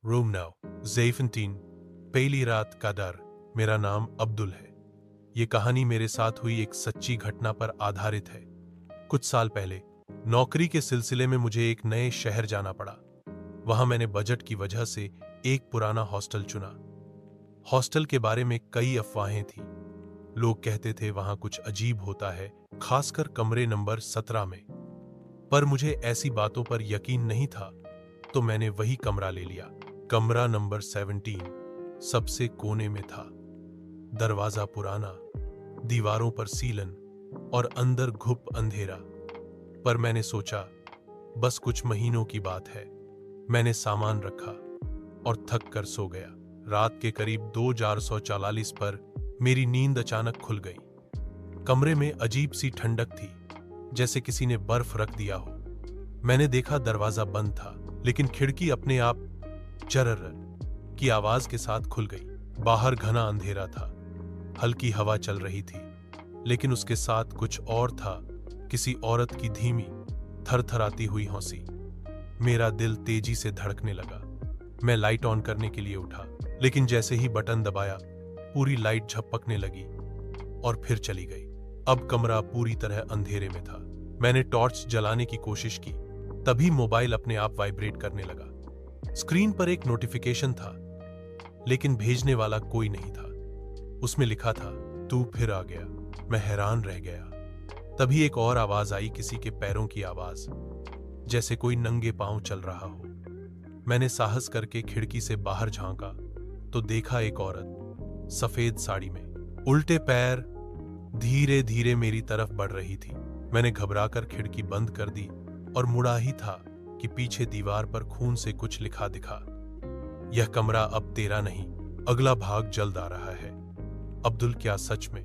Room now 17 पहली रात का डर। मेरा नाम अब्दुल है। ये कहानी मेरे साथ हुई एक सच्ची घटना पर आधारित है। कुछ साल पहले नौकरी के सिलसिले में मुझे एक नए शहर जाना पड़ा। वहां मैंने बजट की वजह से एक पुराना हॉस्टल चुना। हॉस्टल के बारे में कई अफवाहें थी। लोग कहते थे वहां कुछ अजीब होता है, खासकर कमरे नंबर 17 में। पर मुझे ऐसी बातों पर यकीन नहीं था, तो मैंने वही कमरा ले लिया। कमरा नंबर 17 सबसे कोने में था। दरवाजा पुराना, दीवारों पर सीलन और अंदर घुप अंधेरा। पर मैंने सोचा, बस कुछ महीनों की बात है। मैंने सामान रखा और थक कर सो गया। रात के करीब 2444 पर मेरी नींद अचानक खुल गई। कमरे में अजीब सी ठंडक थी, जैसे किसी ने बर्फ रख दिया हो। मैंने देखा दरवाजा बंद था, लेकिन खिड़की अपने आप चरर की आवाज के साथ खुल गई। बाहर घना अंधेरा था, हल्की हवा चल रही थी, लेकिन उसके साथ कुछ और था, किसी औरत की धीमी थरथराती हुई हंसी। मेरा दिल तेजी से धड़कने लगा। मैं लाइट ऑन करने के लिए उठा, लेकिन जैसे ही बटन दबाया, पूरी लाइट झपकने लगी और फिर चली गई। अब कमरा पूरी तरह अंधेरे में था। मैंने टॉर्च जलाने की कोशिश की, तभी मोबाइल अपने आप वाइब्रेट करने लगा। स्क्रीन पर एक नोटिफिकेशन था, लेकिन भेजने वाला कोई नहीं था। उसमें लिखा था, तू फिर आ गया। मैं हैरान रह गया। तभी एक और आवाज आई, किसी के पैरों की आवाज, जैसे कोई नंगे पांव चल रहा हो। मैंने साहस करके खिड़की से बाहर झांका तो देखा एक औरत सफेद साड़ी में, उल्टे पैर, धीरे धीरे मेरी तरफ बढ़ रही थी। मैंने घबराकर खिड़की बंद कर दी और मुड़ा ही था कि पीछे दीवार पर खून से कुछ लिखा दिखा, यह कमरा अब तेरा नहीं। अगला भाग जल्द आ रहा है। अब्दुल, क्या सच में